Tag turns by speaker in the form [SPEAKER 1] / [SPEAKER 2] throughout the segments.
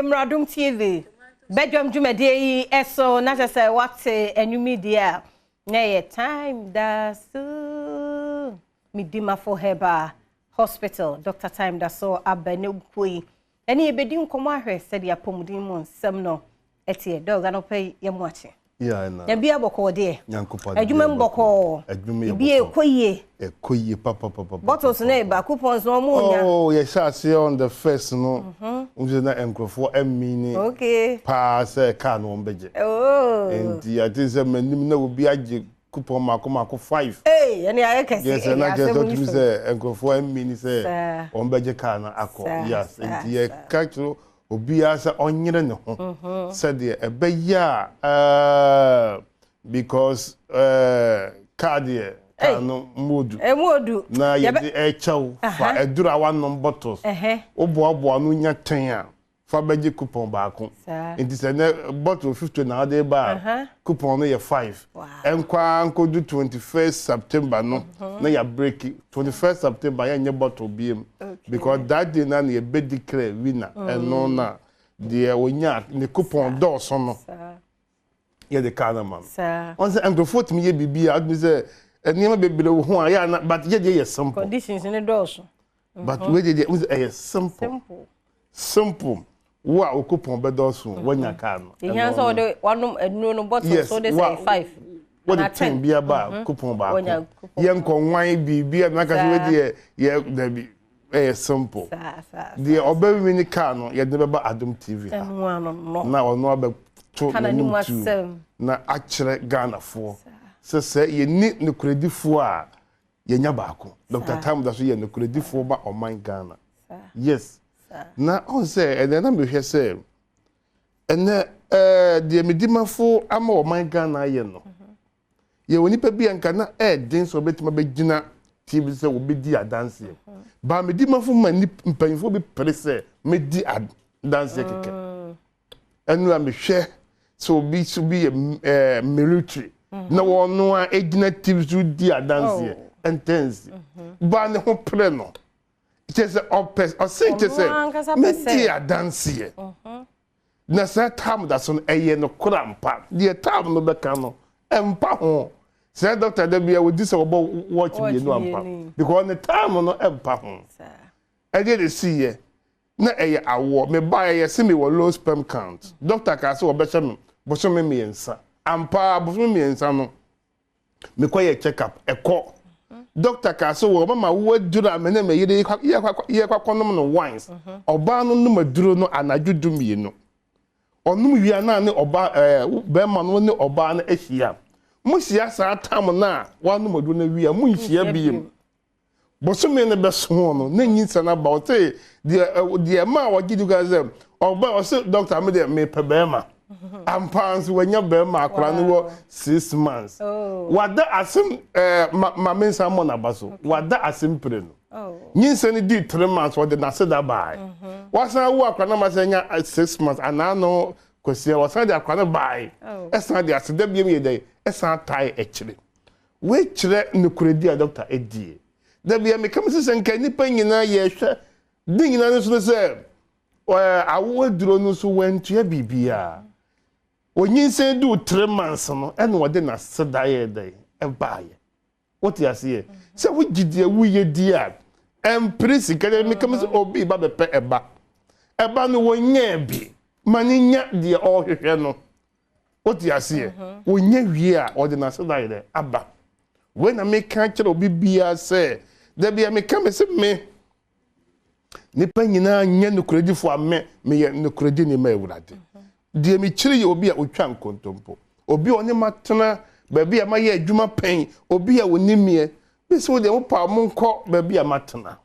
[SPEAKER 1] Adom TV. Badwam Jumadi eso na say what enumi dia. Na time that's Medimafo Herbal Hospital. Dr. Time that's so abene kui. Eni ebedi nkomo ahwe said ya pomudin mu nsem no etie dog no pay yemwache.
[SPEAKER 2] Yeah, na.
[SPEAKER 1] Ya bia boko de.
[SPEAKER 2] Nyankopa.
[SPEAKER 1] Adwuma mboko. Bia ekoye.
[SPEAKER 2] Ekoye papa.
[SPEAKER 1] Bottles na ba coupons no mu nya.
[SPEAKER 2] Oh, yes, I see on the first no. Na enkrofo emini.
[SPEAKER 1] Okay.
[SPEAKER 2] Pa say can won beje.
[SPEAKER 1] Oh.
[SPEAKER 2] And I think say manim na obi age coupon mako 5.
[SPEAKER 1] Hey, any I can
[SPEAKER 2] yes, and I just to say enkrofo emini say on beje can akọ. Yes, and ye catch obi asa onyere ne ho said ebeya because cardia kanu modu na ye de echaw fa edura one bottles obo anu nya ten a fa beje coupon baako it is a bottle 50 na dey ba coupon no ye 5 enkwa ankodu 21st September no na ya break 21st September ya nye bottle biem because that day na ye be declare winner and no na the onya the coupon do so no ye the kind man on say engrofot me ye bibia admi say enema bebele wo ho ya na but ye dey simple
[SPEAKER 1] conditions in the do so
[SPEAKER 2] but we dey simple wa o coupon be do so wonya ka no
[SPEAKER 1] e han so de one no bottle so they say 5
[SPEAKER 2] what the thing be about coupon ba ye nkonwan bibia na ka se we dey ye da bi simple the oba mini car no ye de be ba Adom TV na ono be to na akire Ghana fo se ye ni no credifo a ye nya baako Dr. Time da so ye no credifo ba oman Ghana yes na on say and then me hwe say and the Medimafo ama oman Ghana ye no ye woni pa bi anka na den so betima be gina TV say obi di adanse ba Medimafo mani mpanfo bi prese me di adanse keke enu am hwe so obi so bi military na wono a egina TV so di adanse intense ba ne ho pre no say opes o say me di adanse na sa tam da so eye no krampa die tam no beka no empa ho say doctor da bia we dis obo watch me no ampa because the time no empa ho I dey see here na eye awo me buy ye see me wo low sperm count doctor ka say obeche me bo so me miensa ampa bo so me miensa no me kwa check up eko doctor ka say wo mama wo dura me na me ye kwa no wines oba no no maduro no anadwudum ye no onum wia na ne oba be ma no ne oba na ehia musia sa tam na wanu maduro na wia munhia biem bosome ne beso no na nyinsa na ba ote de ma wo gidu gazem oba o say doctor me de me pe be ma ampans wanya be ma akra no wo 6 months wada asim ma mensa mo na baso wada asim pre no nyinsa ne di 3 months wo de na se da bai wasan wo akra na ma se nya 6 months anano kosia wasan de akra na bai esan de aseda biem ye dey esan tai echire we chire nukuredi a doctor edie da bia me kam se nka nipa nyina ye hwe di nyina no so se awo duro no so wantua bibia onyinse du 3 months no ene wode na seda ye dey e baaye what you say se wo gidie wo ye di a empresi kale me kam se obi ba bepe eba no wonya bi mani nya de o hwehwe no what you say wonya wie a wode na seda ye dey aba when I make catch obi bia say da bia me kam se me nipa nyina nya no kredifo ame me ye no kredi ni ma ewurade de mi kire ye obi a otwa nkontompo obi oni matena ba bia ma ye adwuma pen obi a wonimie be se wo de wo pa mo nko ba bia matena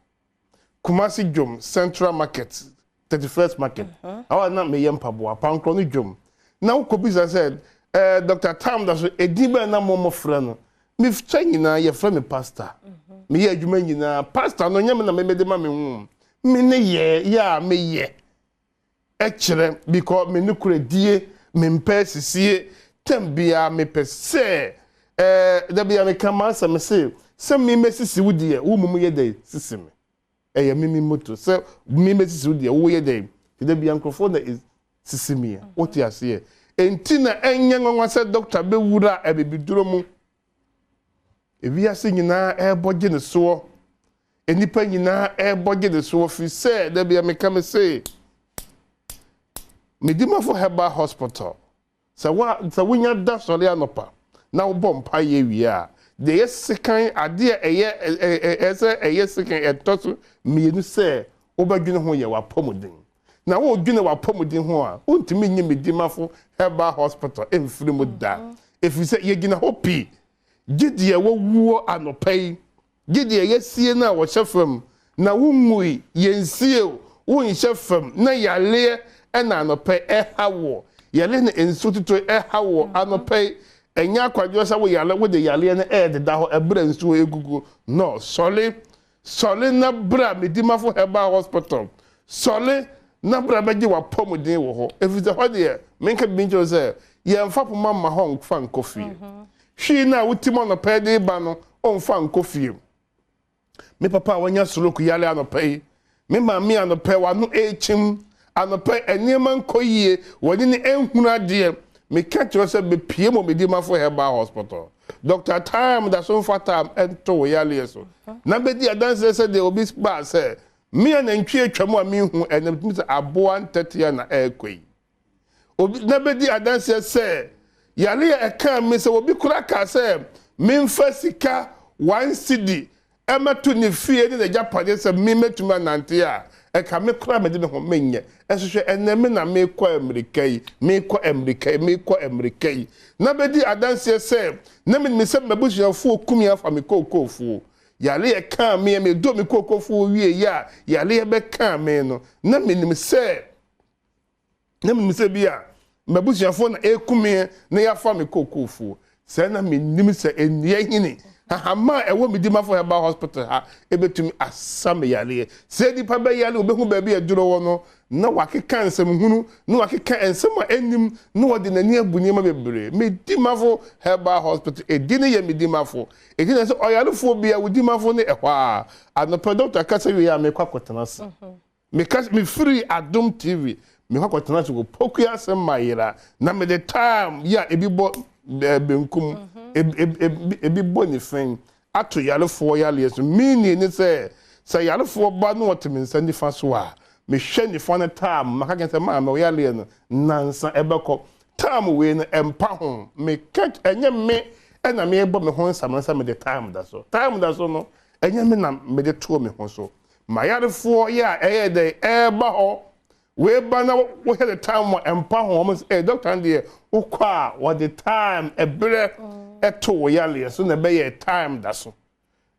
[SPEAKER 2] Kumasi Jom Central Market 31st Market awa na me ye mpaboa pankro no Jom na wo kobi said Dr. Tam da so ediba na mo frɛ no me fcha nyina ye frɛ me pastor me ye adwuma nyina pastor no nyame na me de ma me hu me ne ye ya me ye ekire because me nukure die me mpesisie tambia me pese da bia me kama sa me se me mesisi wudie wo mumu ye dey sisi me eye mimi moto se me mesisi wudie wo ye dey There be microphone that is sisimia. What you say? Entina enye nwa se doctor be wura e be biduro mu. Ebi ase nyina e boje ne so. Enipa nyina e boje ne so fi say there be me come say. Medimafo Herbal Hospital. So wonya da sori anopa. Na wo bom pa ye wi a. The yesekan ade eye sekan etoso mienu say obadwene ho ye wapomuden. Na wo dwene wapomuden ho a untimi nye Medimafo Herbal Hospital emfiri mu da. Efi say ye gina hopi. Gidie wo wuo anopai. Gidie yesie na wo hyefam na wumui yensie wo nhyefam na yale ena anopai ehawo. Yale na ensututo ehawo anopai enya kwadwo sa wo yale wo de yale na de ho ebra nsu egugu. No, sole na bra Medimafo Herbal Hospital. Sole na bra beji wa pomuden wo ho. If it's ho de menka binjo say ye mfa poma ma ho fa nkofi. Hwi na wutimo no pede ba no on fa nkofi. Me papa wanya soloku yale anopai. Me mami anopai wa no echim anopai enema nkoyie woni ne enhuna de me catch yourself be PM Medimafo Herbal Hospital. Dr. Time that so far time ento yale so. Na be di adanse say they obi ba say me na ntwe atwam a me hu enem say aboa 30 na ekoi. Obi na be di adanse say yale e kan me say obi kura ka say me mfa sika 1 cedi emeto ne fie ne Japan say me metuma nante a e ka me kura me de ho menye enhwehwe eneme na me kwa Amerikai na be di adanse say na me say mabusuafo kumia fa me kokofu yale e kan me do me kokofu wie ya yale e be kan me no na me nim say bia mabusuafo na ekumia na ya fa me kokofu say na me nim say enia hini hama ewo Medimafo Herbal Hospital ha ebetumi asame yale say di pa be yale obehu ba bia duro wo no na wakeka nsem hunu na wakeka ensem anim na wode nani abunima bebre Medimafo Herbal Hospital edine ye Medimafo edine so oyalefo bia Medimafo ne ehwa anopa doctor kasa wi ya me kwakotenase me free Adom TV me kwakotenase go poku asem mayira na me the time ya ebibo benkum ebi boni fen ato yalefo yale so mini ni say yalefo ba no oteminsa ni fa so a me hwe ni fa na time maka kan say ma yale no nansa ebeko time we no empa ho me catch enye me na me ebo me ho nsamansa me the time da so no enye me na me de to me ho so ma yalefo ya de eba ho we ba na wo he the time mo empa ho mo say doctor and ukwa what the time ebere eto yale so na be ye time da so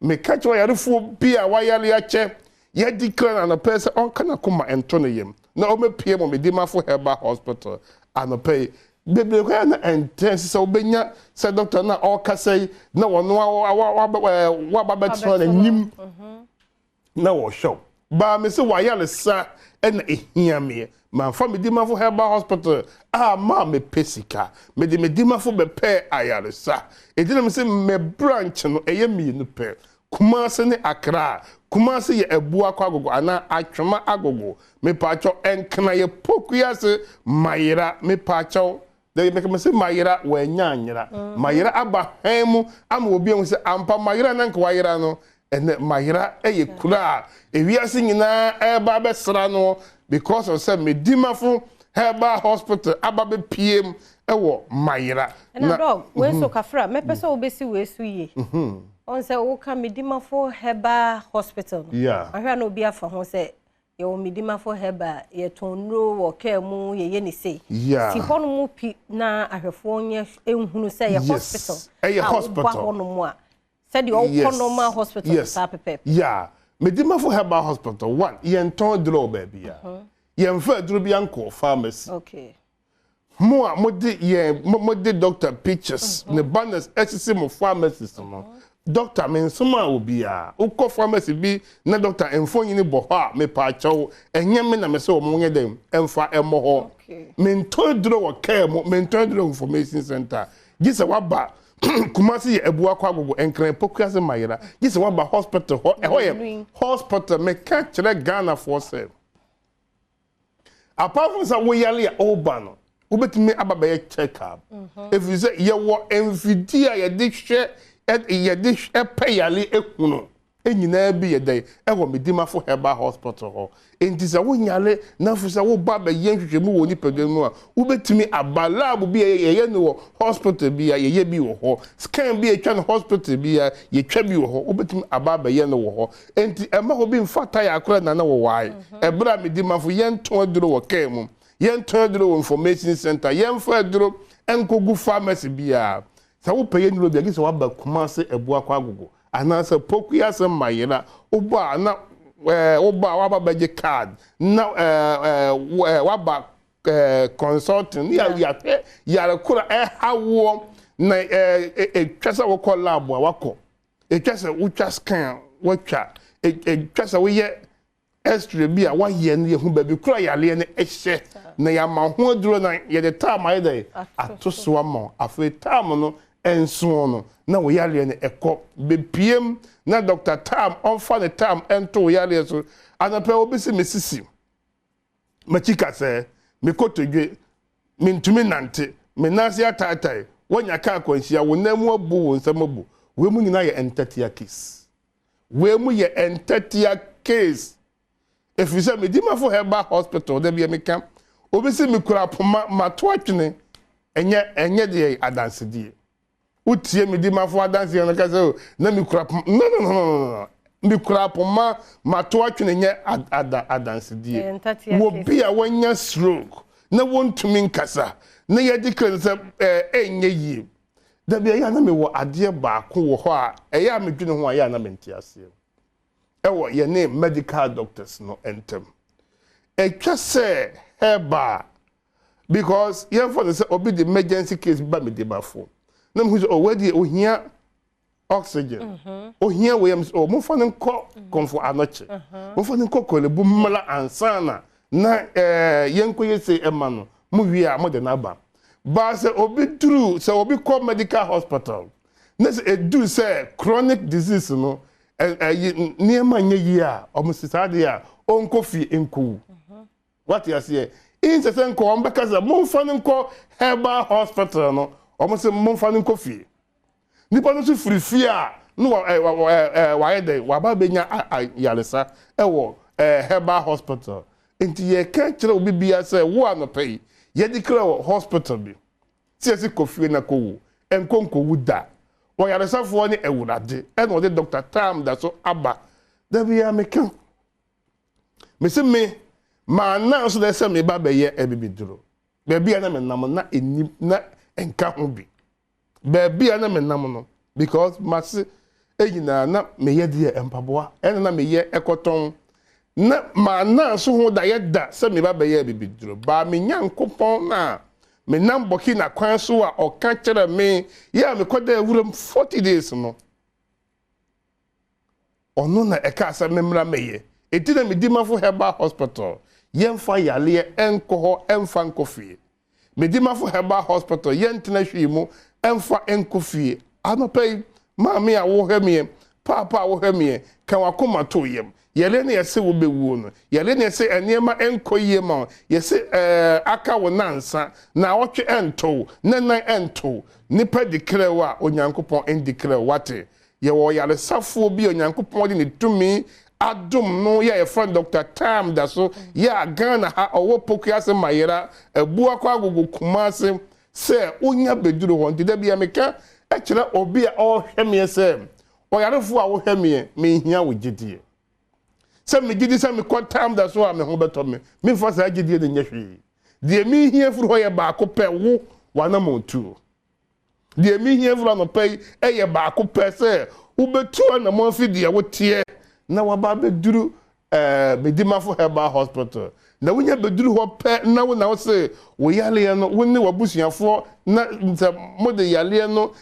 [SPEAKER 2] me catch wa yarefo bia wa yale ache ye declare na person on kana kuma ento ne yem na o me pie mo Medimafo Herbal Hospital and pay bebe ko na intense so benya say doctor na o kasai na wono wa babetso na nim na wo show ba me se wa yale sa en ehia me man fa Medimafo Herbal Hospital ma me pesika me de Medimafo be pe ayaresa edina me se me branch no eye mi no pe Kumase ne Accra Kumase ye ebu akwa agogo ana atwema agogo me pacho enkna ye pokuya se mayira me pacho de me se mayira wanya anyira mayira aba hemu ama obi en se ampa mayira na nka wayira no ene mayira eye kura ewiase nyina eba besra no because of say Medimafo Herbal Hospital ababe PM ewo mayira
[SPEAKER 1] na dog we so kafra me pese obesi we su ye on say wo ka Medimafo Herbal Hospital
[SPEAKER 2] yeah
[SPEAKER 1] ahwa no bia fa ho say ye wo Medimafo Herbal ye tonro wo ka mu ye ni say
[SPEAKER 2] yeah
[SPEAKER 1] si hono mu pi na ahwefo nye enhunu say ye hospital
[SPEAKER 2] ye hospital
[SPEAKER 1] hono mu a said you normal hospital sa pepe
[SPEAKER 2] yeah Medimafo Herbal Hospital one ye nton dro baby ya ye mfa dro bia nko pharmacy
[SPEAKER 1] okay
[SPEAKER 2] mo de doctor pictures ne banners exercise pharmacist no doctor men soma obi a ukọ pharmacy bi na doctor enfo yin bo ha me pa chawo enye me na me se o mo nye dem emfa emo ho men to dro wo care mo men to dro information center gise waba Kumasi ye ebu akwa agogo enkran pokuase mayira gise waba hospital ho ye hospital me ka kire Ghana for say apart from say we yale oba no obetimi ababa ye check up if you say ye wo emfidi a ye de hwe ye de pay yale ekunu enyina bi ye dey e wo Medimafo Herbal Hospital ho enti say wo nyale na fu say wo ba ba ye hwehwe mu wo ni pagam a obetimi abalab bi ye no wo hospital bi ye bi wo ho scan bi ye twa no hospital bi ye twa bi wo ho obetimi ababa ye no wo ho enti ema ho bi mfata ya akora na wo wai ebra Medimafo ye nto aduro wo kan mu ye nto aduro information center ye mfa aduro enkogu pharmacy bi sa wo peye ni bi agise wa ba kuma se ebu akwa agogo anasa pokuya se mayela oba na oba wa ba je card na wa ba consulting ya kura hawo na twasa wo call lab wako twasa wo twa scan wo twa twasa wo ye extra bi a wa ye ne hu ba bi kura yale ne ehye na ya ma ho duro na ye de time ayi dey atoso ama afi time no enso no na wo yale ne ekọ bepiem na Dr. Tam on fa the time ento yale so anape obisi mesisi machika se me kotodwe me ntumi nante me nasi atatai wonya ka akwanhia wo namu abu wo nsamabu we mu nyina ye entatia case we mu ye entatia case if you say Medimafo Herbal Hospital da bia me kam obisi me kura poma mato atwene enye de adansedi utie Medimafo adanse na ka say na me kura no me kura poma mato atwene enye adansedi wo bia wanya stroke na wontumi nkasa na ye declare say enye yi da bia ya na me wo ade ba ko wo ho a eya me dwene ho a ya na me ntiase ewo ye ne medical doctors no entem etwa say herbal because ye for say obi the emergency case ba Medimafo na me say already ohia oxygen ohia we am mo fa nko komfo anoche mo fa nko kolebu mmala ansana na yenko yese ema no mo wi a mo de na ba ba say obi true say obi call medical hospital na say do say chronic disease no niema nye yi a omusisade a onkofi enko what you say in say nko ombeka say mo fa nko herbal hospital no omuse mo fa nko fi nipa no so free a no wa yede wa ba benya yalesa ewo herbal hospital enti ye ka kire obi bia say wo anopai ye declare hospital bi si kofi na ko wo enkonko wuda wo yaresafo ni ewurade e no de Dr. Tam da so aba da bia meka me se me ma na so da se me ba be ye ebibiduro be bia na me nam na enim na enka ho bi be bia na me nam no because mase enyina na me ye de empaboa ena na me ye ekoton na ma na so ho da ye da se me ba be ye ebibiduro ba me nyankopon na me nam boki na kwan so a o ka kire me ya me koda ewuram 40 days no ono na eka asa memra meye etina Medimafo Herbal Hospital yemfa yale enko emfa nkofie Medimafo Herbal Hospital yentena hwimu emfa enkofie anopai maami a wo hemie papa wo hemie kan wakoma to yem yele ne yese wo bewu no yele ne yese eniema enkoyie ma yese aka wo nansa na otwe ento nenan ento nipa declare wa onyankopon endeclare wate ye wo yale safo bi onyankopon de ne tumi Adom no ya e friend Dr. Tam da so ya Ghana ha owo pokuya se mayera ebu akwa agogo kumase se onya beduru ho de bia meka e kire obi a o hwemie se o yarefo a wo hwemie me hia wo gidie se me gidi se me ko Tam da so a me ho beto me fa sa gidie de nyehwe de me hia furu ho ye ba ko pe wo wana montu de me hia furu no pe e ye ba ko pe se wo betu na mo fi de wo tie na waba beduru Medimafo Herbal Hospital na wonya beduru ho pe na wo na wo se wo yale no wonni wabusuafo na nta mode yale no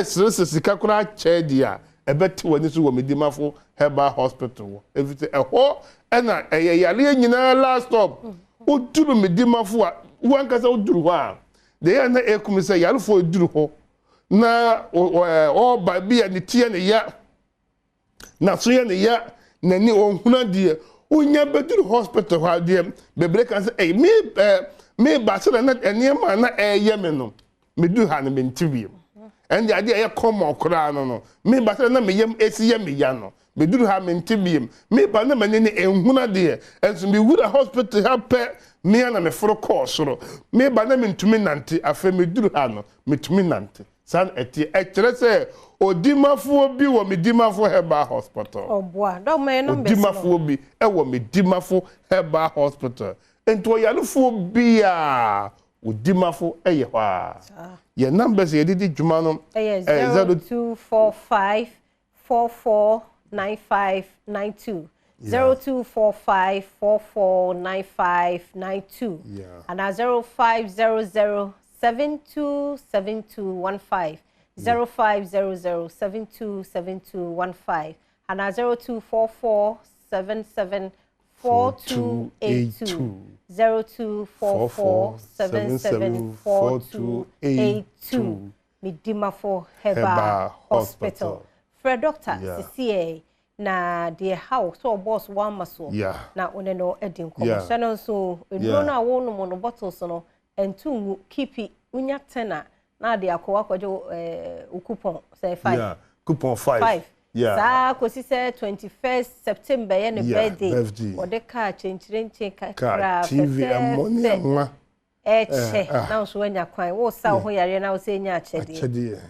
[SPEAKER 2] sika kura chedia ebeti wani so wo Medimafo Herbal Hospital everything ho na yale nyina last stop oduru Medimafo a wankasa oduru ho a de ya na ekum se yale fo oduru ho na o ba bia ne tie ne ya na so ye ne ya nani onhuna die unya beduru hospital ha de bebre kan say eh me ba se na enema na eye me no me du ha na me ntiwiem and the idea come okra no me ba se na me yem esi ye me ya no me duru ha me ntibiem me ba na me ne enhuna de enso me wura hospital ha pe me na me foro course me ba na me ntumi nante afa me duru ha no me tumi nante san eti kire se Odimafo bi wo Medimafo Herbal Hospital.
[SPEAKER 1] Boa, do me no be.
[SPEAKER 2] Odimafo bi e wo Medimafo Herbal Hospital. Ento yalefo bi a Odimafo eye ho a. Ye numbers ye didi djuma no
[SPEAKER 1] 0245 449592. 0245 449592. And 0500 727215. 0500727215 and 0244 774282 0244 774282 Medimafo Herbal Hospital. For Doctor CCA na the house so boss one maso na one no edin commission so no na won no bottles no and two keep it unya tenor. Na de akwa kwajo coupon say 5
[SPEAKER 2] coupon 5
[SPEAKER 1] sa ko si say 21st September ye ne birthday o de ka chenchirenche ka
[SPEAKER 2] TV money anwa
[SPEAKER 1] che na so anya kwan wo sa ho yare na wo se nya achede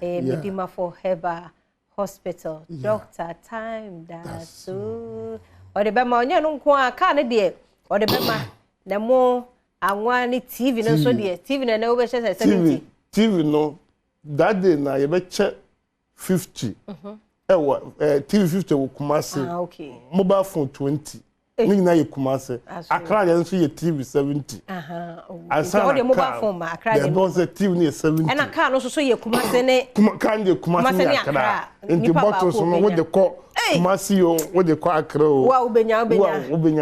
[SPEAKER 1] Medimafo Herbal Hospital Dr. Time that so o de be ma onye no nko aka ne de o de be ma na mo anwa ni TV no so de TV na na wo be say 70
[SPEAKER 2] TV no that day na you be check 50 TV 50 will Kumasi mobile phone 20 ni na ye Kumasi Accra dey nso ye TV 70
[SPEAKER 1] so the mobile phone ma Accra dey
[SPEAKER 2] no say TV ni 70
[SPEAKER 1] and Accra no so ye Kumasi ne
[SPEAKER 2] kan dey Kumasi ni Accra into bottles no we dey call Kumasi o we dey call Accra o
[SPEAKER 1] wa ubenya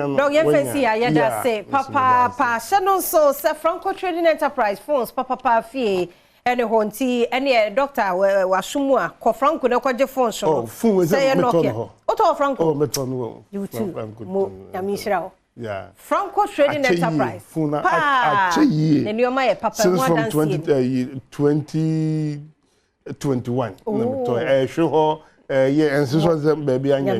[SPEAKER 1] no dog ye fancy ya da say papa no so say Franco Trading Enterprise phones papa fie ene honti ene doctor wasumu a ko Franco ne kwaje phone so say no oto Franco
[SPEAKER 2] meton wo
[SPEAKER 1] you too mo yamishira Franco Trading Enterprise
[SPEAKER 2] phone acheyi
[SPEAKER 1] ne nioma ye papa
[SPEAKER 2] mo dan 2021 no to show ho and so was baby anya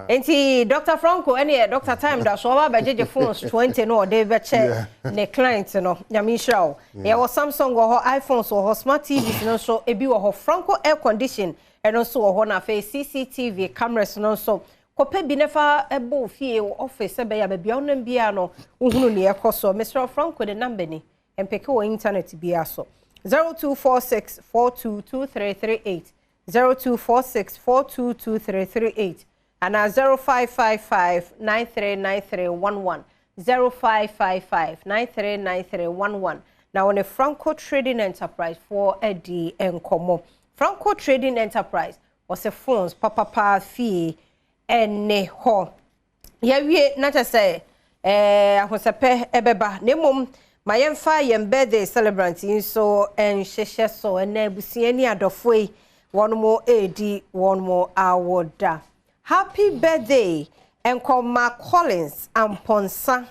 [SPEAKER 1] enti Dr. Franco any Dr. Time da so ba jeje phones 20 no dey be che ne client no nyamishira e wo Samsung ho iPhones ho smart TVs no so ebi wo Franco air condition and also ho na face CCTV cameras no so kope bi nefa ebo fie office be ya ba bia onam bia no uhunu ne ekoso Mr. Franco the number ni empeke wo internet bia so 0246 422338 0246422338 and 0555939311 0555939311 now on a Franco Trading Enterprise for Eddie and Como Franco Trading Enterprise was a phones papa fee and ne ho ye na ta say ahosepe ebeba nemom mayemfa yem birthday celebrant so en hyehyɛ so na abusiani adofoi one more AD, one more award. Happy birthday, Enkoma Collins and Ponsa.